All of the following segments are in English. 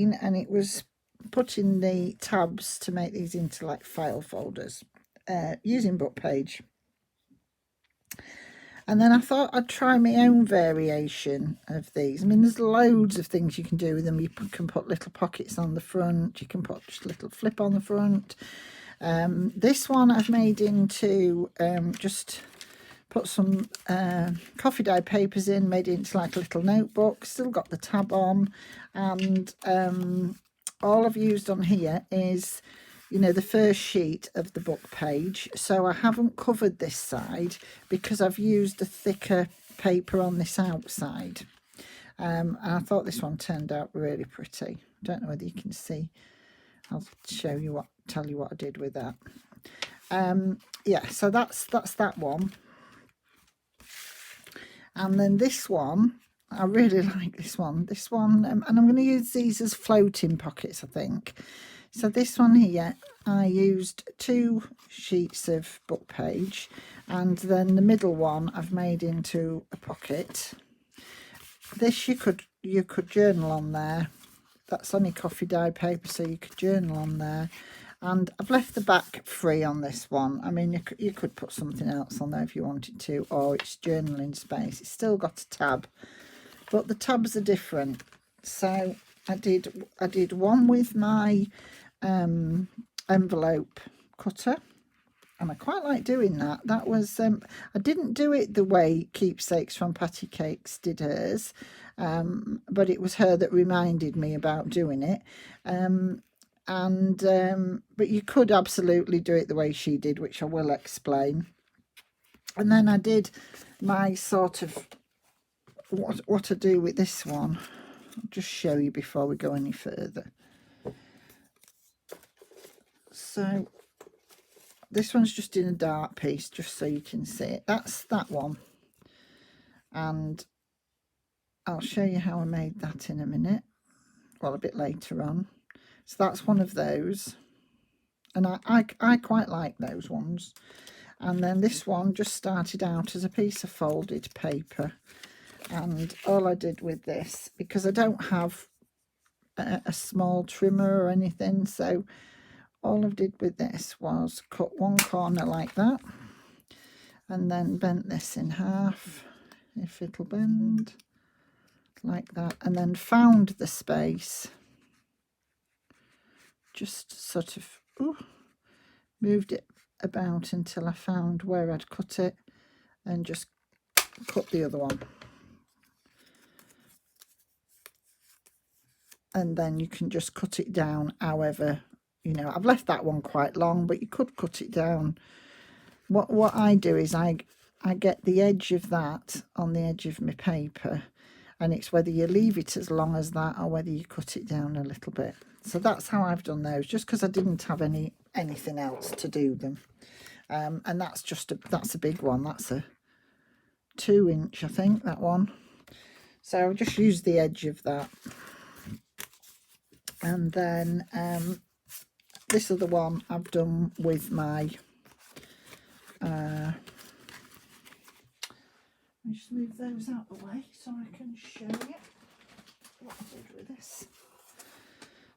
and it was putting the tabs to make these into like file folders using book page. And then I thought I'd try my own variation of these. I mean, there's loads of things you can do with them. You can put little pockets on the front. You can put just a little flip on the front. This one I've made into just put some coffee dye papers in, made it into like a little notebook. Still got the tab on. And all I've used on here is, you know, the first sheet of the book page. So I haven't covered this side because I've used a thicker paper on this outside. And I thought this one turned out really pretty. Don't know whether you can see. I'll show you what, tell you what I did with that. Yeah, so that's that one. And then this one, I really like this one. This one, and I'm going to use these as floating pockets, I think. So this one here, I used 2 sheets of book page, and then the middle one I've made into a pocket. This you could journal on there. That's only coffee dye paper, so you could journal on there. And I've left the back free on this one. I mean, you could put something else on there if you wanted to, or it's journaling space. It's still got a tab, but the tabs are different. So I did one with my envelope cutter, and I quite like doing that. That was I didn't do it the way Keepsakes from Patty Cakes did hers, but it was her that reminded me about doing it. But you could absolutely do it the way she did, which I will explain. And then I did my sort of what I do with this one. I'll just show you before we go any further. So this one's just in a dark piece, just so you can see it. That's that one, and I'll show you how I made that in a minute, well, a bit later on. So that's one of those, and I quite like those ones. And then this one just started out as a piece of folded paper, and all I did with this, because I don't have a small trimmer or anything, so all I did with this was cut one corner like that, and then bent this in half, if it'll bend, like that, and then found the space, just sort of moved it about until I found where I'd cut it, and just cut the other one. And then you can just cut it down however, you know, I've left that one quite long, but you could cut it down. What I do is I get the edge of that on the edge of my paper, and it's whether you leave it as long as that or whether you cut it down a little bit. So that's how I've done those, just because I didn't have anything else to do them. And that's a big one. That's a 2-inch, I think, that one. So I'll just use the edge of that. And then this other one I've done with my let me just move those out of the way so I can show you what I did with this.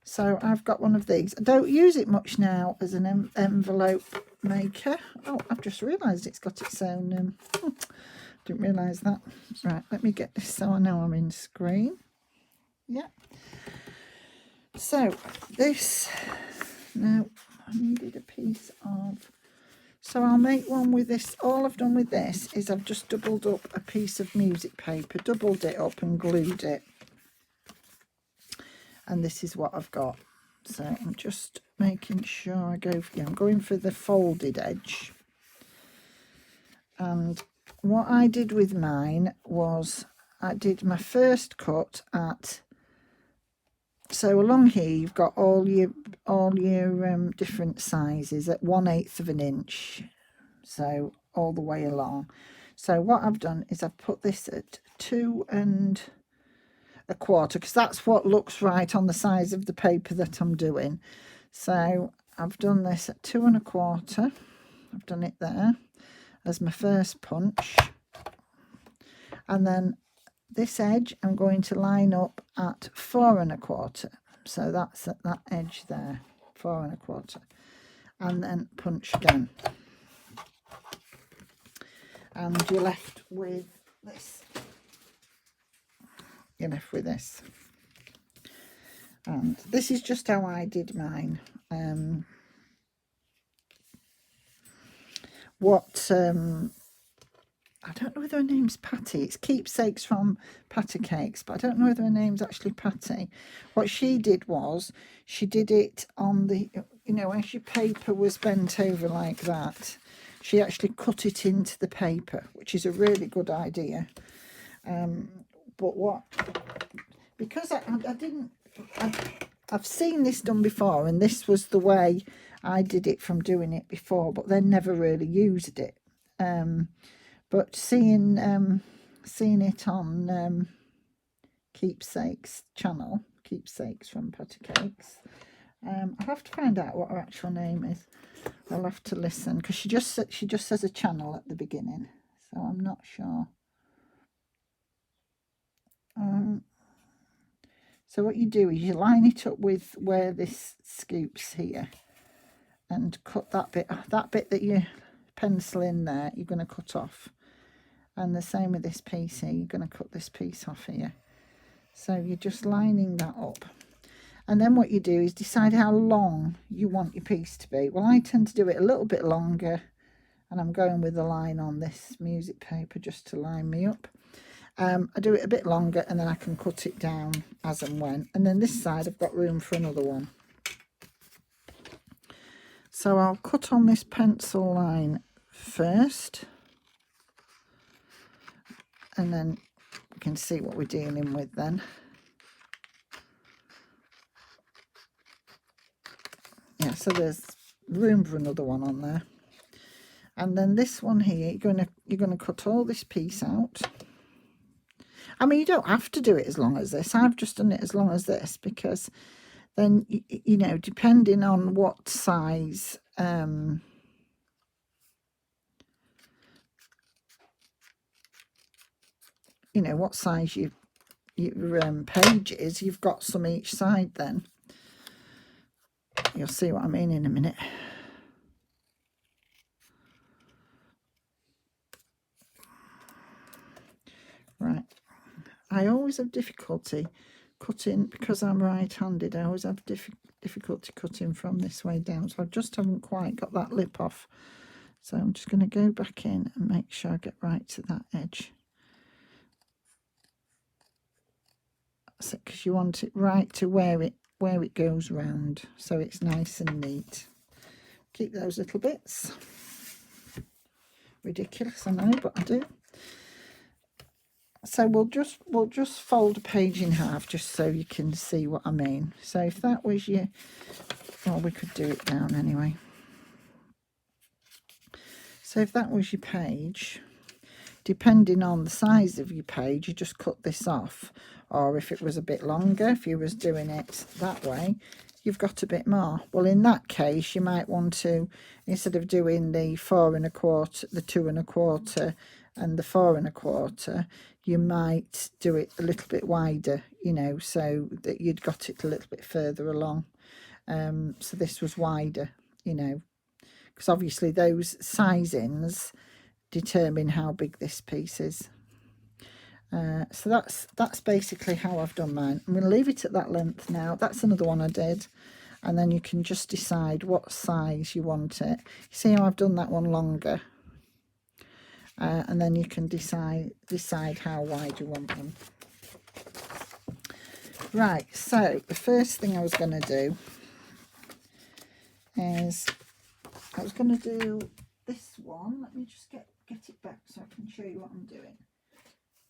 So I've got one of these. I don't use it much now as an envelope maker. Oh, I've just realised it's got its own didn't realise that. Right, let me get this so I know I'm in screen. Yeah. So this, now I needed a piece of, so I'll make one with this. All I've done with this is I've just doubled up a piece of music paper, doubled it up and glued it. And this is what I've got. So I'm just making sure I go for, I'm going for the folded edge. And what I did with mine was I did my first cut at, so along here you've got all your different sizes at 1/8 of an inch, so all the way along. So what I've done is I've put this at 2 1/4, because that's what looks right on the size of the paper that I'm doing. So I've done this at 2 1/4. I've done it there as my first punch, and then this edge I'm going to line up at 4 1/4. So that's at that edge there, 4 1/4, and then punch again, and you're left with this. You're left with this, and this is just how I did mine. I don't know whether her name's Patty. It's Keepsakes from Patty Cakes, but I don't know whether her name's actually Patty. What she did was, she did it on the, you know, as your paper was bent over like that, she actually cut it into the paper, which is a really good idea. But because I've seen this done before, and this was the way I did it from doing it before, but then never really used it. But seeing it on Keepsakes channel, Keepsakes from Patty Cakes, I'll have to find out what her actual name is. I'll have to listen, because she just says a channel at the beginning, so I'm not sure. So what you do is you line it up with where this scoops here, and cut that bit that you pencil in there, you're going to cut off. And the same with this piece here, you're going to cut this piece off here. So you're just lining that up. And then what you do is decide how long you want your piece to be. Well, I tend to do it a little bit longer, and I'm going with the line on this music paper just to line me up. I do it a bit longer, and then I can cut it down as and when. And then this side I've got room for another one. So I'll cut on this pencil line first, and then we can see what we're dealing with then. Yeah, so there's room for another one on there. And then this one here, you're gonna cut all this piece out. I mean, you don't have to do it as long as this. I've just done it as long as this, because then, you know, depending on what size you know, what size your page is, you've got some each side then. You'll see what I mean in a minute. Right. I always have difficulty cutting, because I'm right-handed, I always have difficulty cutting from this way down. So I just haven't quite got that lip off. So I'm just going to go back in and make sure I get right to that edge. Because you want it right to where it goes round, so it's nice and neat. Keep those little bits. Ridiculous, I know, but I do. So we'll just fold a page in half, just so you can see what I mean. So if that was your, well, we could do it down anyway. So if that was your page, depending on the size of your page, you just cut this off. Or if it was a bit longer, if you was doing it that way, you've got a bit more. Well, in that case, you might want to, instead of doing the 4 1/4, the 2 1/4, and the 4 1/4, you might do it a little bit wider, you know, so that you'd got it a little bit further along. So this was wider, you know, because obviously those sizings determine how big this piece is. So that's basically how I've done mine. I'm going to leave it at that length now. That's another one I did, and then you can just decide what size you want it. You see how I've done that one longer, and then you can decide how wide you want them. Right, so the first thing I was going to do is I was going to do this one. Let me just get it back so I can show you what I'm doing.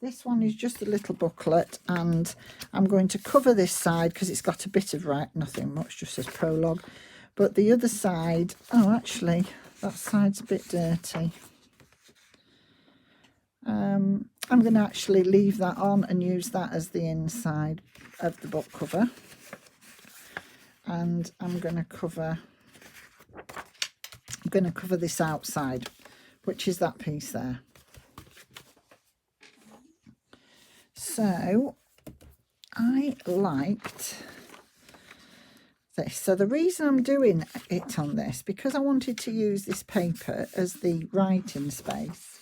This one is just a little booklet, and I'm going to cover this side because it's got a bit of nothing much, just says prologue. But the other side, oh, actually, that side's a bit dirty. I'm going to actually leave that on and use that as the inside of the book cover. And I'm going to cover this outside, which is that piece there. So I liked this. So the reason I'm doing it on this, because I wanted to use this paper as the writing space,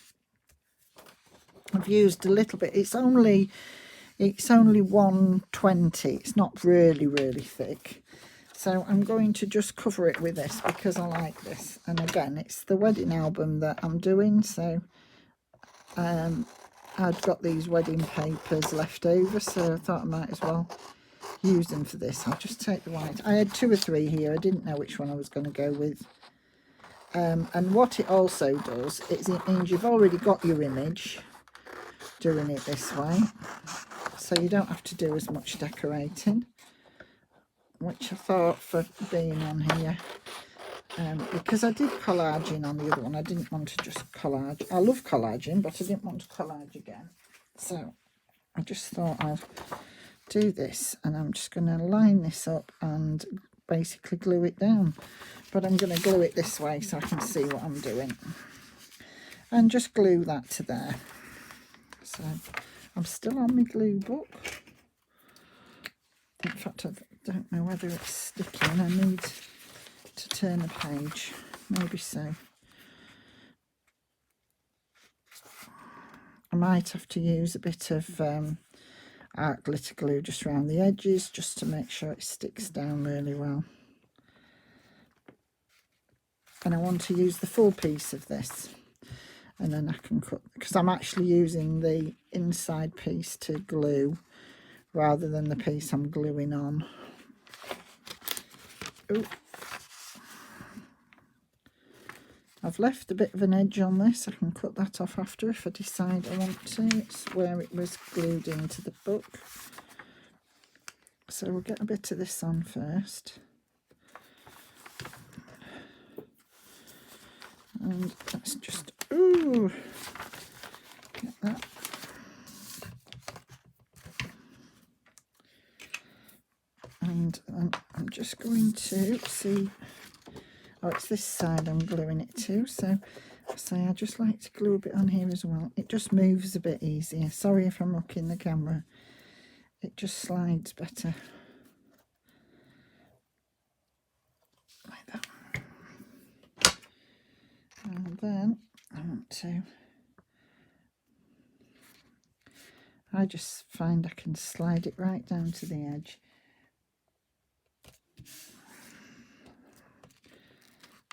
I've used a little bit. It's only 120. It's not really thick. So I'm going to just cover it with this because I like this. And again, it's the wedding album that I'm doing. So I'd got these wedding papers left over, so I thought I might as well use them for this. I'll just take the white. I had 2 or 3 here. I didn't know which one I was going to go with. And what it also does is it means you've already got your image doing it this way, so you don't have to do as much decorating, which I thought for being on here, because I did collaging on the other one. I didn't want to just collage. I love collaging, but I didn't want to collage again, so I just thought I'll do this, and I'm just going to line this up and basically glue it down, but I'm going to glue it this way so I can see what I'm doing, and just glue that to there. So I'm still on my glue book. In fact, I don't know whether it's sticking. I need to turn the page. Maybe so. I might have to use a bit of art glitter glue just around the edges, just to make sure it sticks down really well. And I want to use the full piece of this. And then I can cut, because I'm actually using the inside piece to glue rather than the piece I'm gluing on. Ooh. I've left a bit of an edge on this. I can cut that off after if I decide I want to. It's where it was glued into the book. So we'll get a bit of this on first. And let's just, ooh, get that. And I'm just going to see, oh, it's this side I'm gluing it to, so I just like to glue a bit on here as well. It just moves a bit easier. Sorry if I'm rocking the camera. It just slides better. Like that. And then I want to, I just find I can slide it right down to the edge.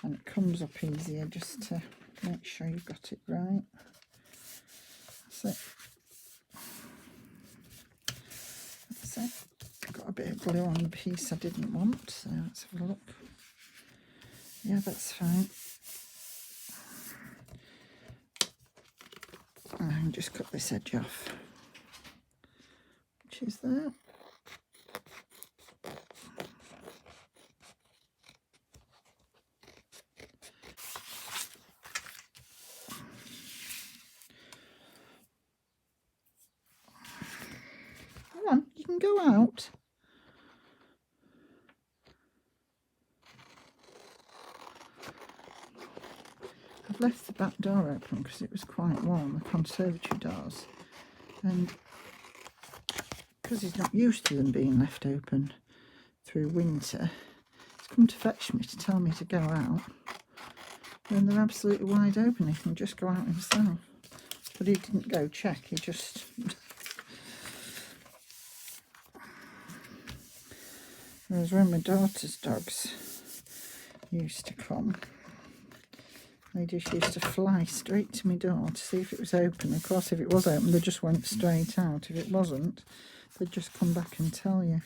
And it comes up easier just to make sure you've got it right. That's it. That's it. Got a bit of glue on the piece I didn't want, so let's have a look. Yeah, that's fine. And just cut this edge off, which is there. Come on, you can go out. I've left the back door open because it was quite warm, the conservatory doors, and because he's not used to them being left open through winter, he's come to fetch me to tell me to go out. When they're absolutely wide open, he can just go out himself. But he didn't go check, he just... Whereas when my daughter's dogs used to come, they just used to fly straight to my door to see if it was open. Of course, if it was open, they just went straight out. If it wasn't, they'd just come back and tell you.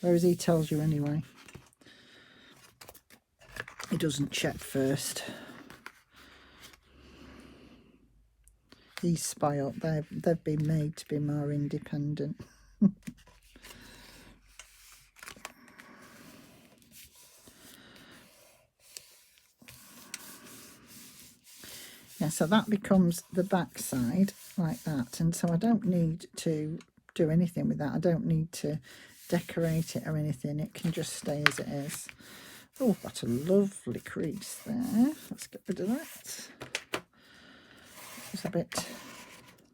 Whereas he tells you anyway. He doesn't check first. He's spoilt. They've been made to be more independent. Yeah, so that becomes the back side like that, and so I don't need to do anything with that. I don't need to decorate it or anything. It can just stay as it is. Oh, got a lovely crease there. Let's get rid of that. It's a bit,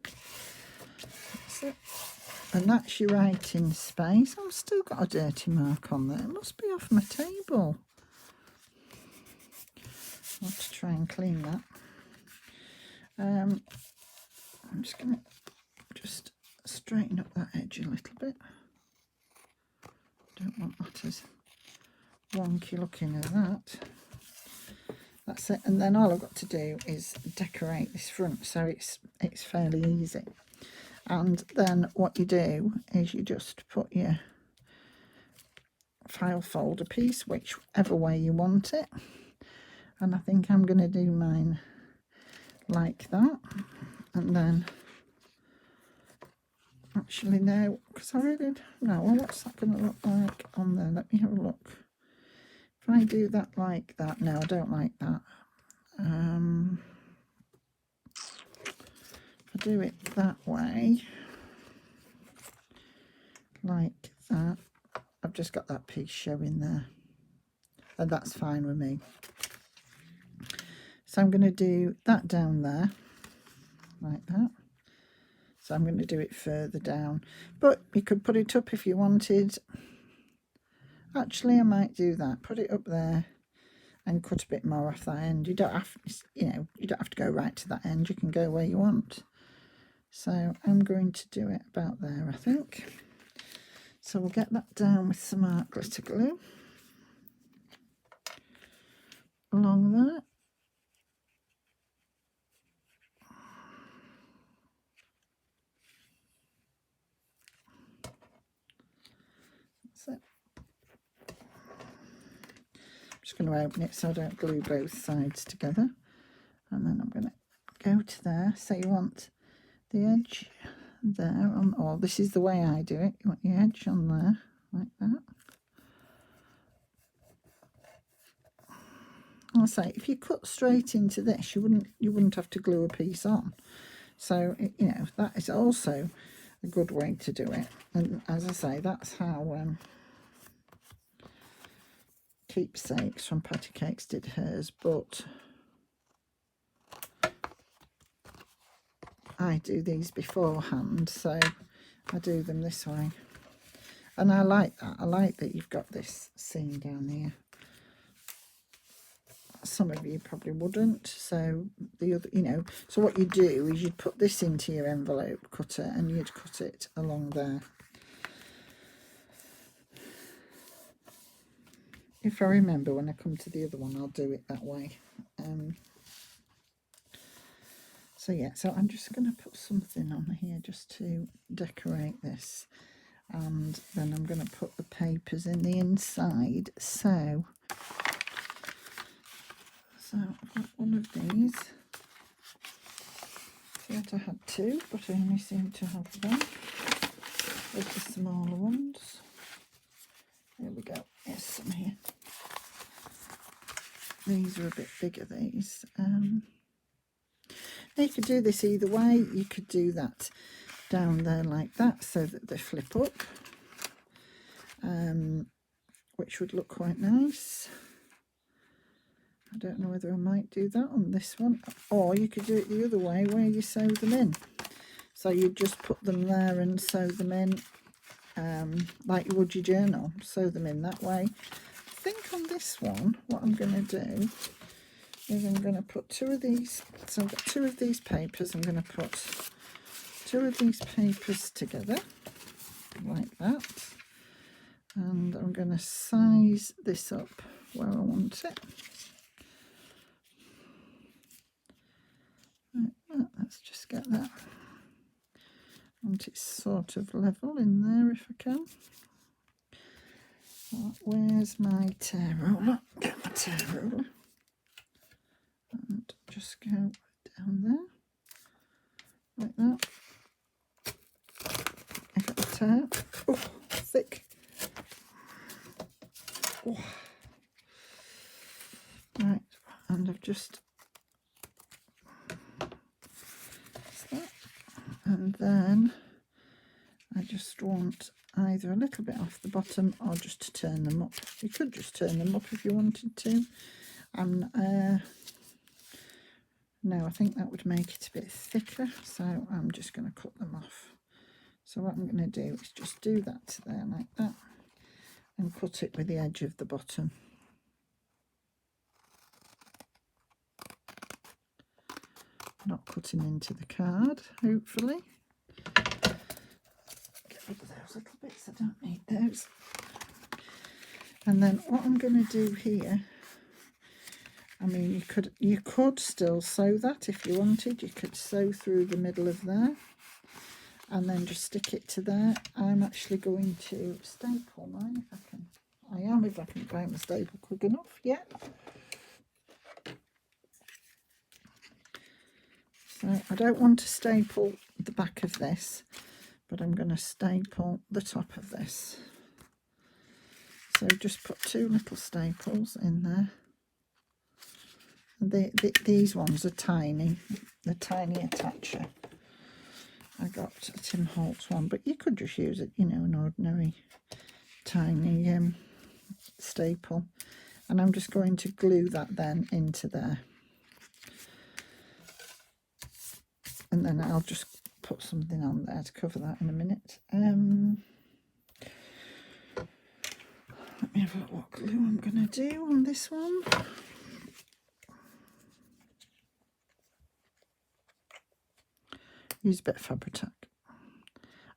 that's it. And that's your writing space. I've still got a dirty mark on there. It must be off my table. I'll have to try and clean that. I'm just going to straighten up that edge a little bit. Don't want that as wonky looking as that. That's it. And then all I've got to do is decorate this front, so it's fairly easy. And then what you do is you just put your file folder piece whichever way you want it. And I think I'm going to do mine like that. And then actually no, because I really don't know, well, what's that going to look like on there? Let me have a look. If I do that like that, no, I don't like that. If I do it that way, like that, I've just got that piece showing there, and that's fine with me. So I'm going to do that down there like that. So I'm going to do it further down, but you could put it up if you wanted. Actually, I might do that, put it up there and cut a bit more off that end. You don't have, you don't have to go right to that end. You can go where you want. So I'm going to do it about there, I think. So we'll get that down with some art glitter glue along there. That's it. I'm just going to open it so I don't glue both sides together. And then I'm going to go to there. So you want the edge there on, or this is the way I do it. You want your edge on there like that. I'll say if you cut straight into this, you wouldn't have to glue a piece on. So that is also a good way to do it. And as I say, that's how Keepsakes from Patty Cakes did hers, but I do these beforehand, so I do them this way. And I like that. I like that you've got this seam down here. Some of you probably wouldn't. So the other, so what you do is you'd put this into your envelope cutter and you'd cut it along there. If I remember when I come to the other one, I'll do it that way. So yeah, so I'm just going to put something on here just to decorate this. And then I'm going to put the papers in the inside. So I've got one of these. Thought I had two, but I only seem to have one. There's the smaller ones. There we go. Here's some here. These are a bit bigger, these. You could do this either way. You could do that down there like that so that they flip up, which would look quite nice. I don't know whether I might do that on this one, or you could do it the other way where you sew them in. So you just put them there and sew them in like you would your journal. Sew them in that way. I think on this one, what I'm going to do is I'm going to put two of these. So I've got two of these papers. I'm going to put two of these papers together like that. And I'm going to size this up where I want it. Like that. Let's just get that. I want it sort of level in there if I can. Right, where's my tear roller? Get my tear roller. And just go down there like that. I got the tear. Oh, thick. Oh. Right, and I've just that. And then I just want either a little bit off the bottom or just to turn them up. You could just turn them up if you wanted to. No, I think that would make it a bit thicker, so I'm just going to cut them off. So what I'm going to do is just do that to there like that and cut it with the edge of the bottom. Not cutting into the card, hopefully. Get rid of those little bits, I don't need those. And then what I'm going to do here, I mean, you could still sew that if you wanted. You could sew through the middle of there and then just stick it to there. I'm actually going to staple mine if I can. I am, if I can find the staple quick enough. Yeah. So I don't want to staple the back of this, but I'm going to staple the top of this. So just put 2 little staples in there. These ones are tiny, the tiny attacher. I got a Tim Holtz one, but you could just use it, you know, an ordinary tiny staple. And I'm just going to glue that then into there. And then I'll just put something on there to cover that in a minute. Let me have a look what glue I'm going to do on this one. Use a bit of Fabri-Tac.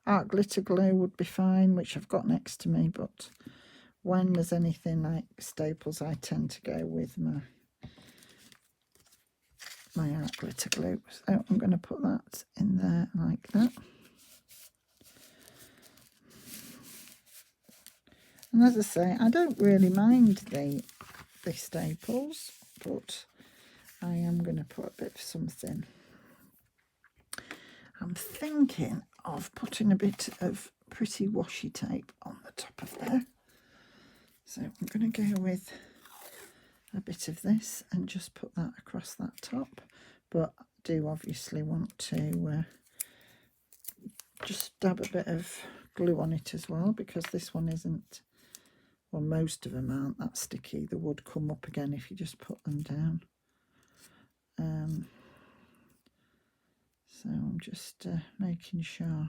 Art glitter glue would be fine, which I've got next to me, but when there's anything like staples, I tend to go with my art glitter glue. So I'm going to put that in there like that. And as I say, I don't really mind the staples, but I am going to put a bit of something. I'm thinking of putting a bit of pretty washi tape on the top of there. So I'm going to go with a bit of this and just put that across that top. But I do obviously want to just dab a bit of glue on it as well, because this one isn't, well, most of them aren't that sticky. They would come up again if you just put them down. So I'm just making sure.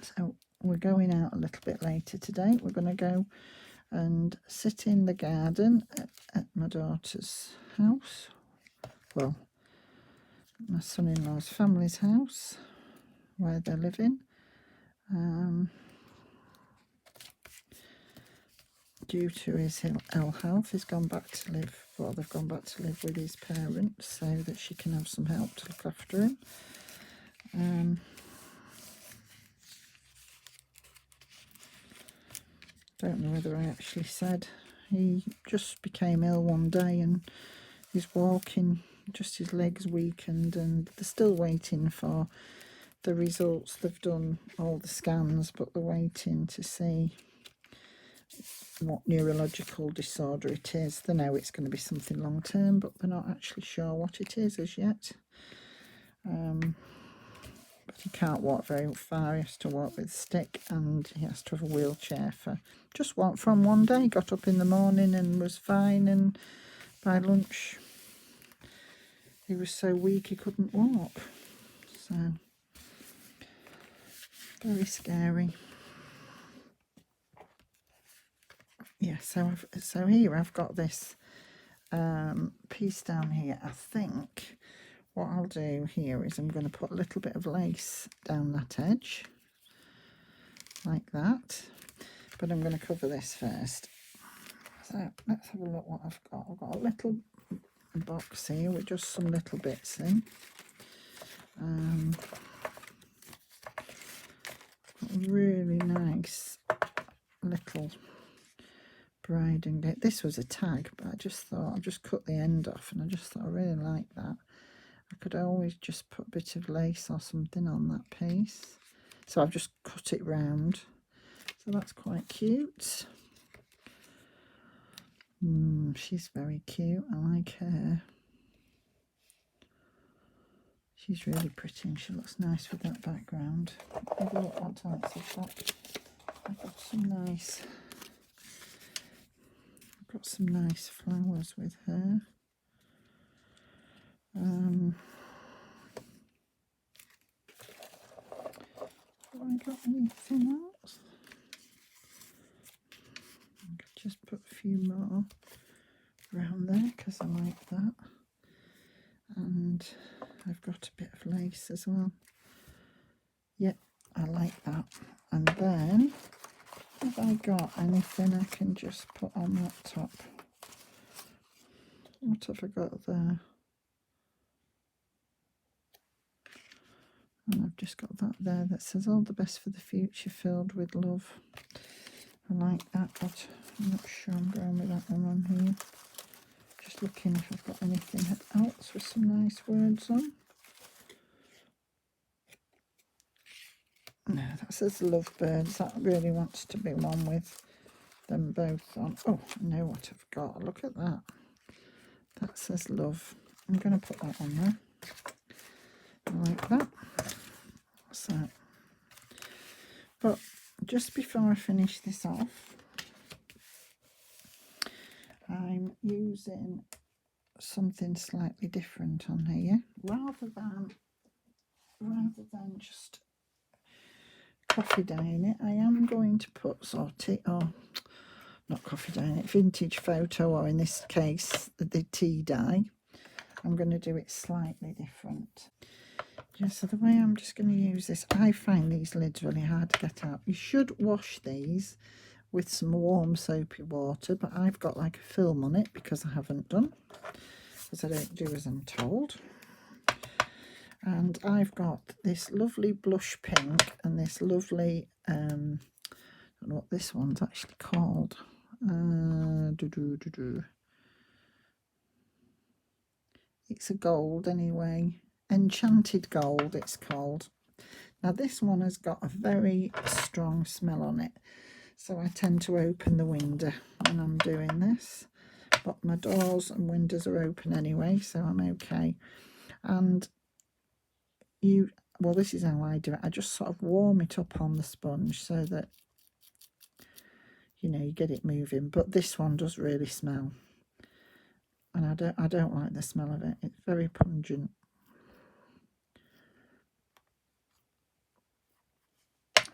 So we're going out a little bit later today. We're going to go and sit in the garden at my daughter's house. Well, my son-in-law's family's house, where they're living. Due to his ill health, he's gone back to live, well, they've gone back to live with his parents so that she can have some help to look after him. Don't know whether I actually said, he just became ill one day and he's walking, just his legs weakened, and they're still waiting for the results. They've done all the scans, but they're waiting to see what neurological disorder it is. They know it's going to be something long term, but they're not actually sure what it is as yet. But he can't walk very far. He has to walk with a stick, and he has to have a wheelchair for just from one day. He got up in the morning and was fine, and by lunch he was so weak he couldn't walk. So very scary. Yeah, so here I've got this piece down here. I think what I'll do here is I'm going to put a little bit of lace down that edge, like that. But I'm going to cover this first. So let's have a look what I've got. I've got a little box here with just some little bits in. Really nice little bride and date. This was a tag, but I just thought I'll just cut the end off, and I just thought I really like that. I could always just put a bit of lace or something on that piece. So I've just cut it round. So that's quite cute. She's very cute. I like her. She's really pretty and she looks nice with that background. Have a look what else I've got. I've got some nice flowers with her. got anything else? I could just put a few more around there because I like that. And I've got a bit of lace as well. Yep, I like that. And then, have I got anything I can just put on that top? What have I got there? And I've just got that there that says all the best for the future, filled with love. I like that, but I'm not sure I'm going with that one on here. Just looking if I've got anything else with some nice words on. No, that says lovebirds. That really wants to be one with them both on. Oh, I know what I've got. Look at that. That says love. I'm going to put that on there. I like that. So, but just before I finish this off, I'm using something slightly different on here, rather than just coffee dyeing it. I am going to put not coffee dyeing it, vintage photo, or in this case the tea dye. I'm going to do it slightly different. Just so the way I'm just going to use this, I find these lids really hard to get out. You should wash these with some warm soapy water, but I've got like a film on it because I haven't done, because I don't do as I'm told. And I've got this lovely blush pink and this lovely, I don't know what this one's actually called. It's a gold anyway. Enchanted Gold it's called. Now this one has got a very strong smell on it, so I tend to open the window when I'm doing this, but my doors and windows are open anyway, so I'm okay. And well, this is how I do it. I just sort of warm it up on the sponge so that, you know, you get it moving. But this one does really smell, and I don't like the smell of it. It's very pungent.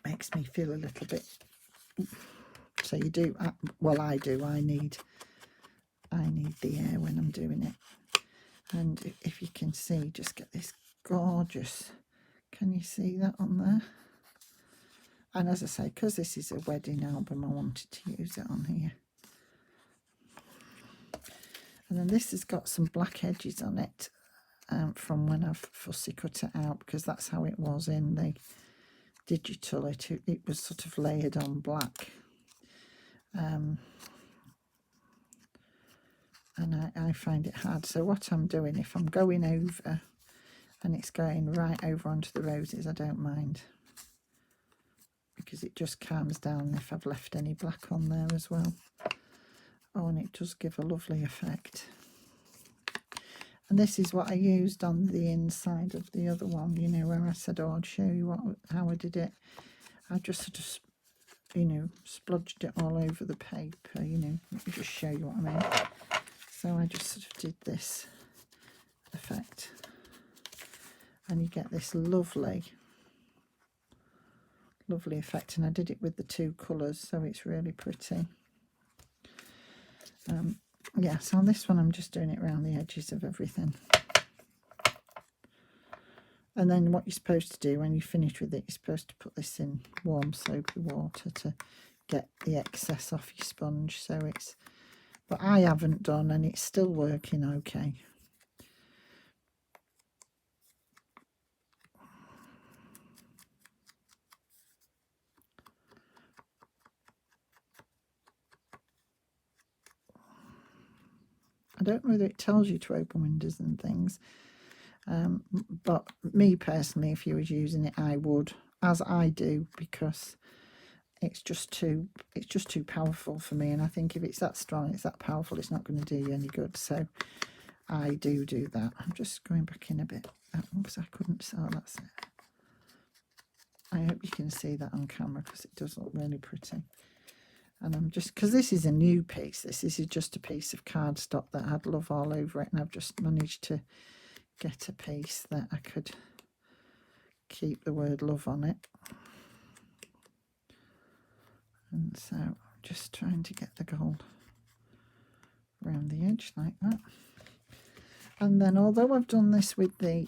Makes me feel a little bit. So you do. Well, I do. I need the air when I'm doing it. And if you can see, just get this gorgeous. Can you see that on there? And as I say, because this is a wedding album, I wanted to use it on here. And then this has got some black edges on it from when I've fussy cut it out, because that's how it was in the digital. It was sort of layered on black. And I find it hard. So what I'm doing, if I'm going over and it's going right over onto the roses, I don't mind, because it just calms down if I've left any black on there as well. Oh, and it does give a lovely effect. And this is what I used on the inside of the other one, you know, where I said, oh, I'd show you how I did it. I just sort of, you know, splodged it all over the paper, you know. Let me just show you what I mean. So I just sort of did this effect. And you get this lovely effect. And I did it with the two colours, so it's really pretty. Yeah, so on this one I'm just doing it around the edges of everything. And then what you're supposed to do when you finish with it, you're supposed to put this in warm soapy water to get the excess off your sponge. So it's, but I haven't done, and it's still working okay. I don't know whether it tells you to open windows and things, but me personally, if you was using it, I would, as I do, because it's just too powerful for me. And I think if it's that strong, it's that powerful, it's not going to do you any good. So I do that. I'm just going back in a bit because I couldn't. So that's it. I hope you can see that on camera, because it does look really pretty. And I'm just, because this is a new piece, this is just a piece of cardstock that had love all over it, and I've just managed to get a piece that I could keep the word love on it. And so just trying to get the gold around the edge like that. And then although I've done this with the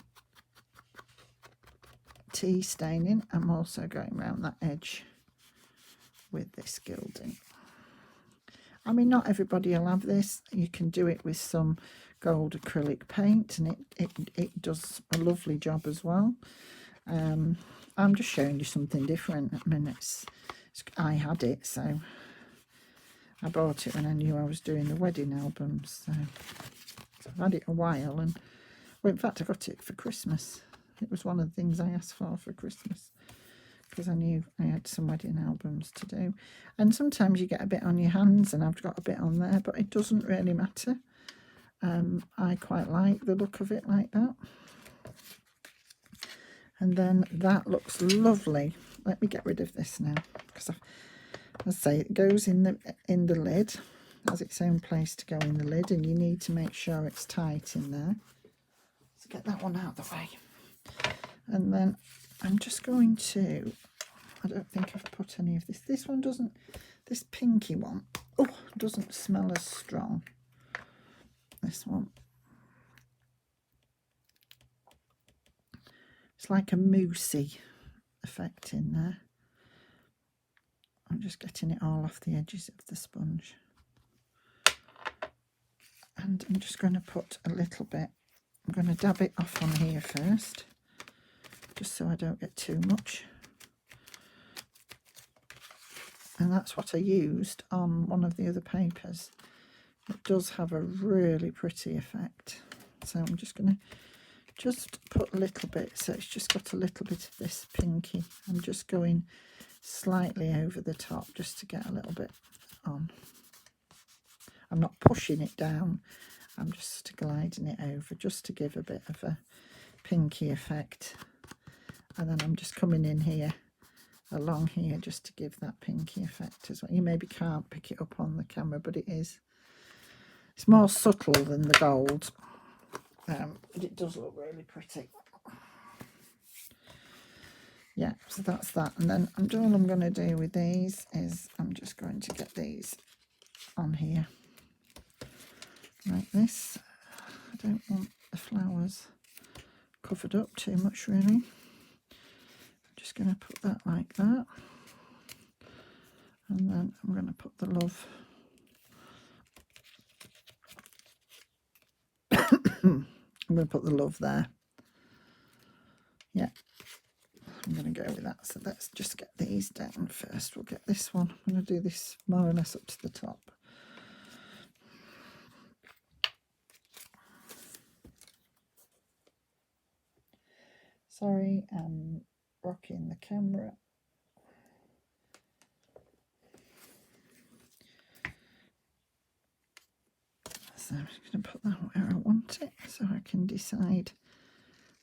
tea staining, I'm also going around that edge with this gilding. I mean, not everybody will have this. You can do it with some gold acrylic paint, and it does a lovely job as well. I'm just showing you something different. I mean, I had it, so I bought it when I knew I was doing the wedding albums. So I've had it a while, and well, in fact, I got it for Christmas. It was one of the things I asked for Christmas, because I knew I had some wedding albums to do. And sometimes you get a bit on your hands, and I've got a bit on there, but it doesn't really matter. I quite like the look of it like that. And then that looks lovely. Let me get rid of this now, because as I say, it goes in the lid, has its own place to go in the lid, and you need to make sure it's tight in there. Let's get that one out of the way. And then I'm just going to, I don't think I've put any of this. This one doesn't, this pinky one, oh, doesn't smell as strong. This one. It's like a moussey effect in there. I'm just getting it all off the edges of the sponge. And I'm just going to put a little bit, I'm going to dab it off on here first, just so I don't get too much. And that's what I used on one of the other papers. It does have a really pretty effect. So I'm just going to just put a little bit, so it's just got a little bit of this pinky. I'm just going slightly over the top just to get a little bit on. I'm not pushing it down, I'm just gliding it over just to give a bit of a pinky effect. And then I'm just coming in here, along here, just to give that pinky effect as well. You maybe can't pick it up on the camera, but it is. It's more subtle than the gold, but it does look really pretty. Yeah, so that's that. And then all I'm going to do with these is I'm just going to get these on here like this. I don't want the flowers covered up too much, really. I'm just going to put that like that. And then I'm going to put the love. I'm going to put the love there. Yeah, I'm going to go with that. So let's just get these down first. We'll get this one. I'm going to do this more or less up to the top. Sorry, I'm rocking the camera. So I'm just going to put that where I want it, so I can decide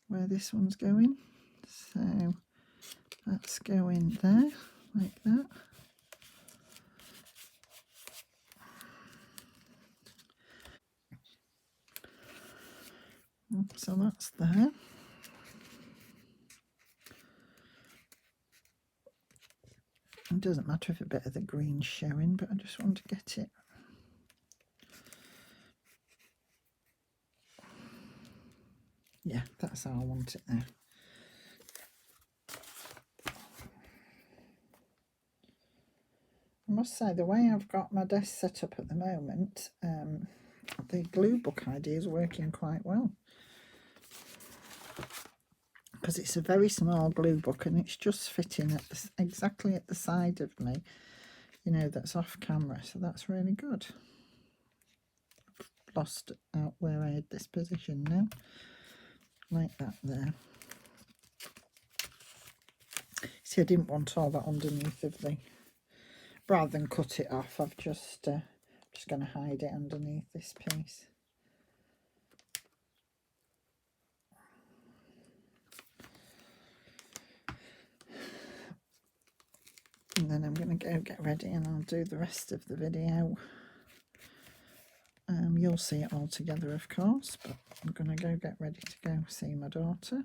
where this one's going. So that's going there, like that. So that's there. It doesn't matter if a bit of the green's showing, but I just want to get it. Yeah, that's how I want it there. I must say, the way I've got my desk set up at the moment, the glue book idea is working quite well. Because it's a very small glue book, and it's just fitting at exactly at the side of me, you know, that's off camera. So that's really good. I've lost out where I had this position now. Like that there. See, I didn't want all that underneath of the, rather than cut it off, I've just going to hide it underneath this piece. And then I'm going to go get ready, and I'll do the rest of the video. You'll see it all together, of course, but I'm going to go get ready to go see my daughter.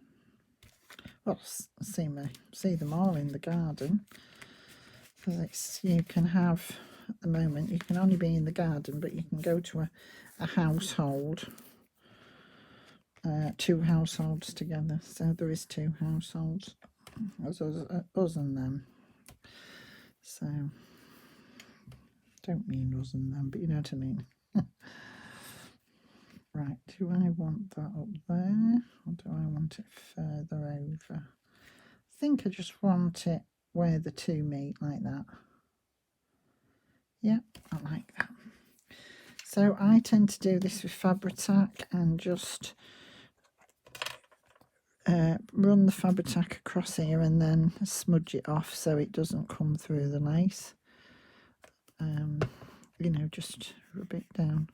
Well, see them all in the garden. Because you can have, at the moment, you can only be in the garden, but you can go to a household, 2 households together. So there is 2 households, us and them. So, don't mean us and them, but you know what I mean. Right, do I want that up there, or do I want it further over? I think I just want it where the 2 meet, like that. Yeah, I like that. So I tend to do this with Fabri-Tac and just run the Fabri-Tac across here and then smudge it off so it doesn't come through the lace. You know, just rub it down.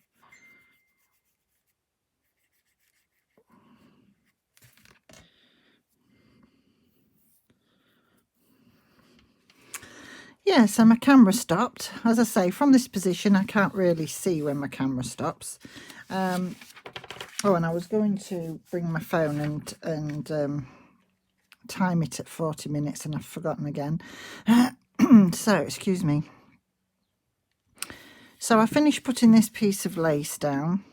Yeah, so my camera stopped. As I say, from this position, I can't really see when my camera stops. Oh, and I was going to bring my phone and time it at 40 minutes, and I've forgotten again. So, excuse me. So I finished putting this piece of lace down.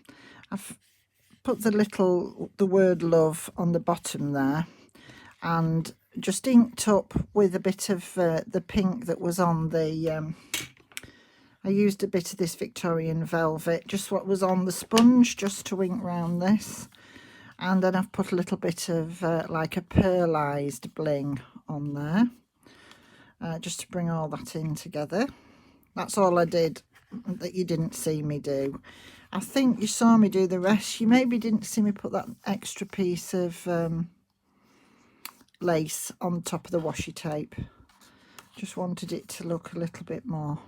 I've put the word love on the bottom there, and just inked up with a bit of the pink that was on the I used a bit of this Victorian velvet, just what was on the sponge, just to ink round this. And then I've put a little bit of like a pearlized bling on there, just to bring all that in together. That's all I did that you didn't see me do. I think you saw me do the rest. You maybe didn't see me put that extra piece of lace on top of the washi tape. Just wanted it to look a little bit more,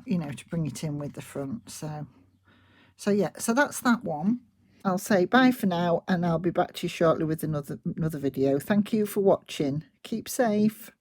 you know, to bring it in with the front. So yeah, so that's that one. I'll say bye for now, and I'll be back to you shortly with another video. Thank you for watching. Keep safe.